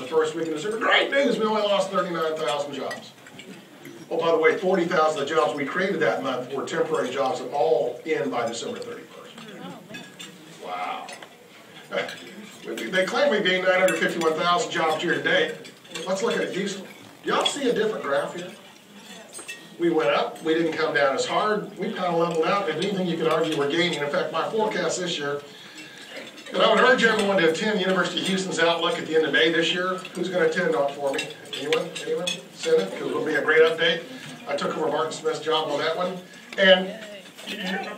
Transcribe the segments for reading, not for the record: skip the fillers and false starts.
first week in December. Great news, we only lost 39,000 jobs. Oh, by the way, 40,000 of the jobs we created that month were temporary jobs that all end by December 31st. Wow. They claim we gained 951,000 jobs year to date. Let's look at Houston. Do y'all see a different graph here? We went up, we didn't come down as hard, we kind of leveled out. If anything, you could argue we're gaining. In fact, my forecast this year, and I would urge everyone to attend University of Houston's Outlook at the end of May this year. Who's going to attend on for me? Anyone? Anyone? Senate? Because it'll be a great update. I took over Martin Smith's job on that one. And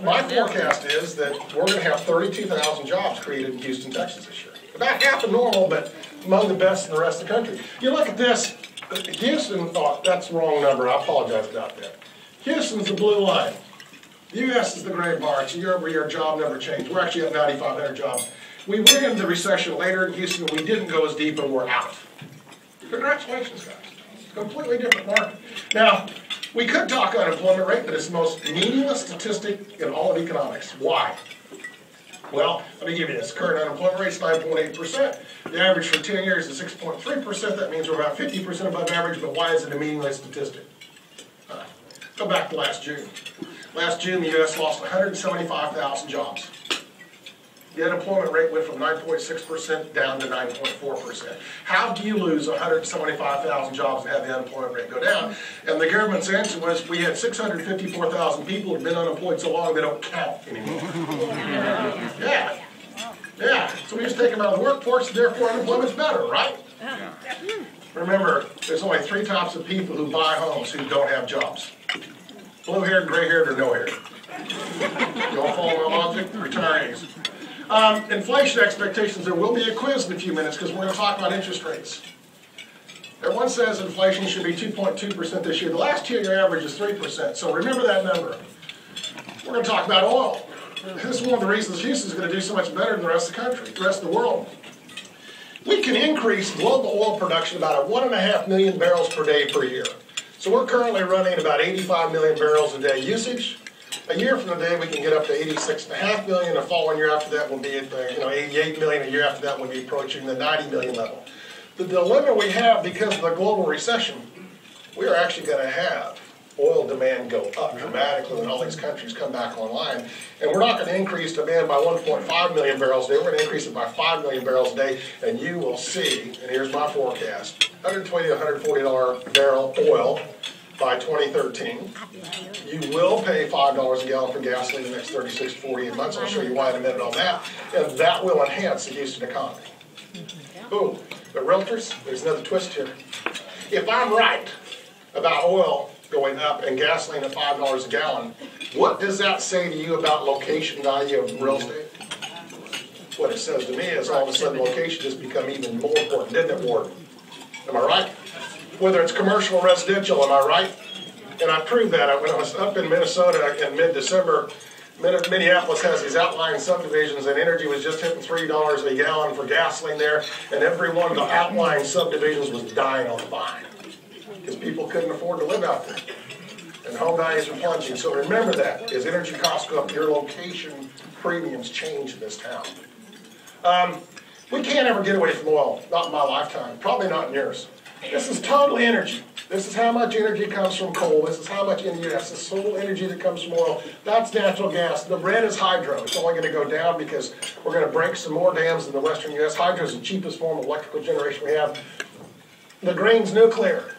my forecast is that we're going to have 32,000 jobs created in Houston, Texas this year. About half of normal, but among the best in the rest of the country. You look at this, Houston, oh, that's the wrong number. I apologize about that. Houston's the blue line. The U.S. is the gray bar. It's a year-over-year job number change. We're actually at 9,500 jobs. We went into the recession later in Houston. We didn't go as deep, and we're out. Congratulations, guys. Completely different market. Now, we could talk unemployment rate, but it's the most meaningless statistic in all of economics. Why? Well, let me give you this. Current unemployment rate is 9.8%. The average for 10 years is 6.3%. That means we're about 50% above average, but why is it a meaningless statistic? Go back to last June. Last June, the U.S. lost 175,000 jobs. The unemployment rate went from 9.6% down to 9.4%. How do you lose 175,000 jobs and have the unemployment rate go down? And the government's answer was, we had 654,000 people who've been unemployed so long they don't count anymore. Yeah. Yeah. So we just take them out of the workforce, and therefore unemployment's better, right? Remember, there's only 3 types of people who buy homes who don't have jobs. Blue-haired, gray-haired, or no-haired. You all follow my logic? Retirees. Inflation expectations. There will be a quiz in a few minutes because we're going to talk about interest rates. Everyone says inflation should be 2.2% this year. The last 2-year average is 3%, so remember that number. We're going to talk about oil. This is one of the reasons Houston's going to do so much better than the rest of the country, the rest of the world. We can increase global oil production about 1.5 million barrels per day per year. So we're currently running about 85 million barrels a day usage. A year from today, we can get up to 86.5 million. The following year after that will be at 88 million. A year after that, we'll be approaching the 90 million level. The dilemma we have because of the global recession, we are actually going to have oil demand go up dramatically when all these countries come back online. And we're not going to increase demand by 1.5 million barrels a day. We're going to increase it by 5 million barrels a day. And you will see, and here's my forecast, $120 to $140 barrel oil by 2013. You will pay $5 a gallon for gasoline in the next 36 to 48 months. I'll show you why in a minute on that. And that will enhance the Houston economy. Boom. But realtors, there's another twist here. If I'm right about oil going up and gasoline at $5 a gallon, what does that say to you about location value of real estate? What it says to me is all of a sudden location has become even more important, didn't it, Ward? Am I right? Whether it's commercial or residential, am I right? And I proved that when I was up in Minnesota in mid-December. Minneapolis has these outlying subdivisions, and energy was just hitting $3 a gallon for gasoline there, and every one of the outlying subdivisions was dying on the vine because people couldn't afford to live out there, and home values were plunging. So remember that as energy costs go up, your location premiums change in this town. We can't ever get away from oil, not in my lifetime, probably not in yours. This is totally energy. This is how much energy comes from coal. This is how much energy, that's the sole energy that comes from oil. That's natural gas. The red is hydro. It's only going to go down because we're going to break some more dams in the western U.S. Hydro is the cheapest form of electrical generation we have. The green's nuclear.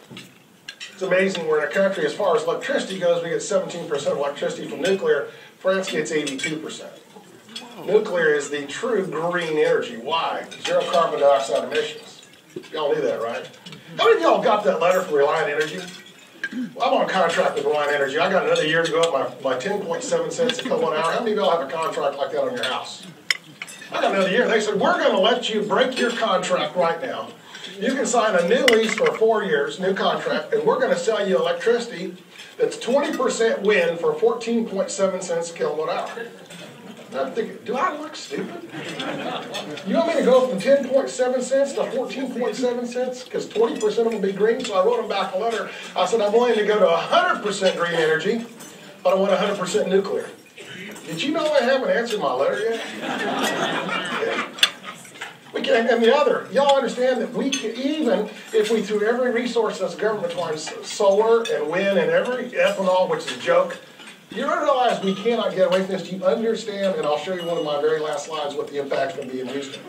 It's amazing we're in a country, as far as electricity goes, we get 17% of electricity from nuclear. France gets 82%. Nuclear is the true green energy. Why? Zero carbon dioxide emissions. Y'all knew that, right? How many of y'all got that letter from Reliant Energy? Well, I'm on contract with Reliant Energy. I got another year to go up my 10.7 cents a kilowatt hour. How many of y'all have a contract like that on your house? I got another year. They said, we're going to let you break your contract right now. You can sign a new lease for 4 years, new contract, and we're going to sell you electricity that's 20% wind for 14.7 cents a kilowatt hour. I'm thinking, do I look stupid? You want me to go from 10.7 cents to 14.7 cents? Because 20% of them will be green. So I wrote them back a letter. I said, I'm willing to go to 100% green energy, but I want 100% nuclear. Did you know I haven't answered my letter yet? Yeah. We can, and the other, y'all understand that we can, even if we threw every resource as a government towards solar and wind and every ethanol, which is a joke, you realize we cannot get away from this. Do you understand? And I'll show you one of my very last slides what the impact's going to be in Houston.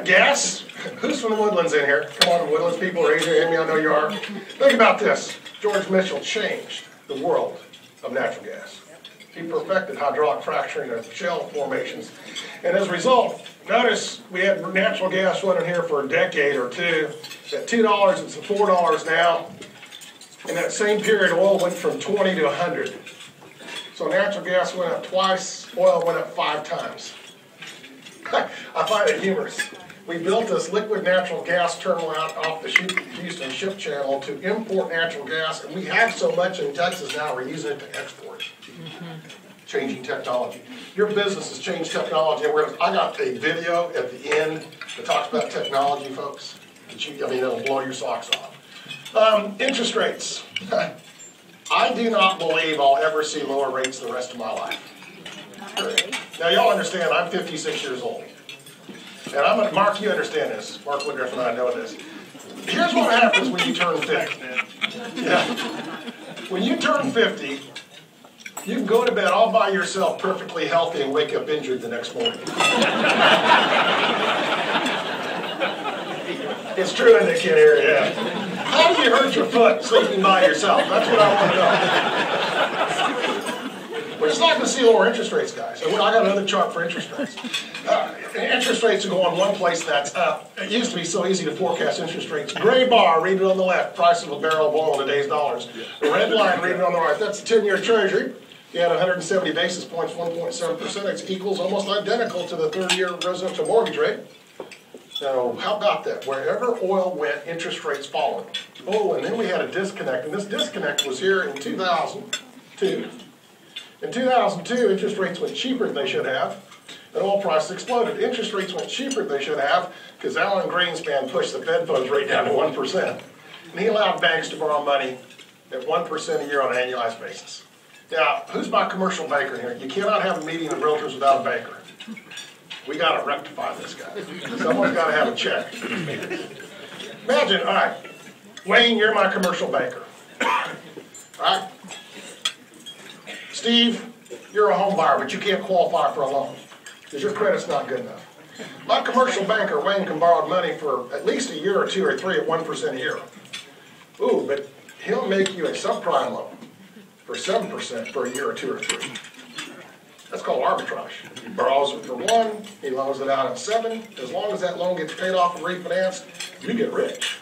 Gas. Who's from the Woodlands in here? Come on, Woodlands people, raise your hand. I know you are. Think about this. George Mitchell changed the world of natural gas. He perfected hydraulic fracturing of shell formations. And as a result, notice we had natural gas running here for a decade or two. At $2, it's at $4 now. In that same period, oil went from 20 to 100. So natural gas went up twice, oil went up 5 times. I find it humorous. We built this liquid natural gas terminal out off the Houston Ship Channel to import natural gas, and we have so much in Texas now, we're using it to export. Changing technology. Your business has changed technology. I got a video at the end that talks about technology, folks. It'll blow your socks off. Interest rates. I do not believe I'll ever see lower rates the rest of my life. Now, y'all understand, I'm 56 years old. And Mark, you understand this. Mark Woodruff and I know this. Here's what happens when you turn 50. Yeah. When you turn 50, you can go to bed all by yourself perfectly healthy and wake up injured the next morning. It's true, isn't it, kid here? Yeah. How do you hurt your foot sleeping by yourself? That's what I want to know. We're just not going to see lower interest rates, guys. I got another chart for interest rates. Interest rates are going one place, that's up. It used to be so easy to forecast interest rates. Gray bar, read it on the left, price of a barrel of oil in today's dollars. The red line, read it on the right. That's the 10-year Treasury. You had 170 basis points, 1.7%. It equals almost identical to the 30-year residential mortgage rate. Now, how about that? Wherever oil went, interest rates followed. Oh, and then we had a disconnect, and this disconnect was here in 2002. In 2002, interest rates went cheaper than they should have, and oil prices exploded. Interest rates went cheaper than they should have because Alan Greenspan pushed the Fed funds rate down to 1%. And he allowed banks to borrow money at 1% a year on an annualized basis. Now, who's my commercial banker here? You cannot have a meeting of realtors without a banker. We got to rectify this guy. Someone's got to have a check. Imagine, all right, Wayne, you're my commercial banker. All right? Steve, you're a home buyer, but you can't qualify for a loan because your credit's not good enough. My commercial banker, Wayne, can borrow money for at least a year or 2 or 3 at 1% a year. Ooh, but he'll make you a subprime loan for 7% for a year or 2 or 3. That's called arbitrage. He borrows it for 1, he loans it out at 7. As long as that loan gets paid off and refinanced, you get rich.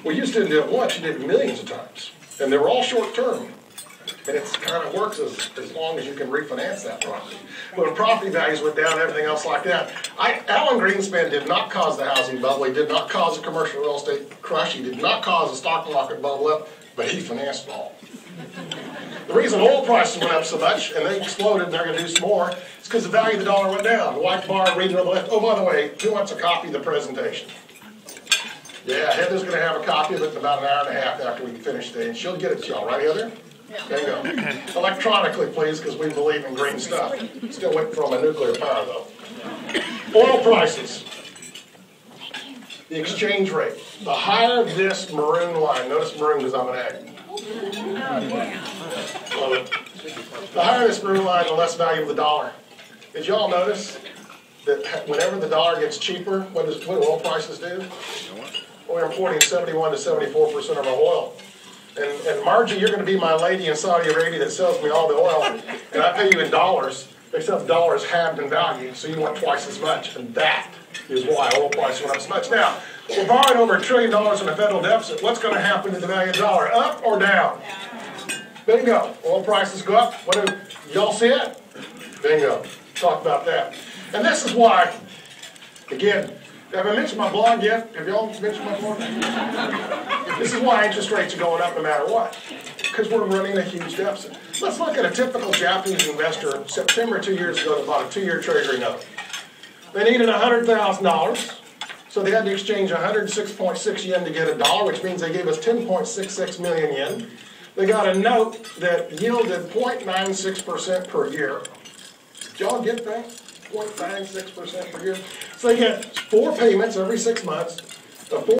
Well, you just didn't do it once, you did it millions of times. And they were all short term. And it kind of works as long as you can refinance that property. But when property values went down and everything else like that, Alan Greenspan did not cause the housing bubble. He did not cause a commercial real estate crush. He did not cause the stock market bubble up, but he financed it all. The reason oil prices went up so much, and they exploded, and they're going to do some more, is because the value of the dollar went down. The white bar, read it on the left. Oh, by the way, who wants a copy of the presentation? Yeah, Heather's going to have a copy of it in about an hour and a half after we finish today, and she'll get it to y'all, right, Heather? There you go. Electronically, please, because we believe in green stuff. Still waiting for my nuclear power, though. Oil prices. The exchange rate. The higher this maroon line, notice maroon because I'm an ag. The higher this maroon line, the less value of the dollar. Did y'all notice that whenever the dollar gets cheaper, what do oil prices do? We're importing 71 to 74% of our oil. And Margie, you're going to be my lady in Saudi Arabia that sells me all the oil, and I pay you in dollars, except dollars halved in value, so you want twice as much. And that is why oil prices went up so much. Now, we're borrowing over $1 trillion in a federal deficit. What's going to happen to the value of the dollar? Up or down? Bingo. Oil prices go up. What do y'all see it? Bingo. Talk about that. And this is why, again, have I mentioned my blog yet? Have y'all mentioned my blog? This is why interest rates are going up no matter what. Because we're running a huge deficit. Let's look at a typical Japanese investor, September 2 years ago, that bought a 2-year treasury note. They needed $100,000, so they had to exchange 106.6 yen to get a dollar, which means they gave us 10.66 million yen. They got a note that yielded 0.96% per year. Did y'all get that? 0.96% per year. So they get 4 payments every 6 months. The 4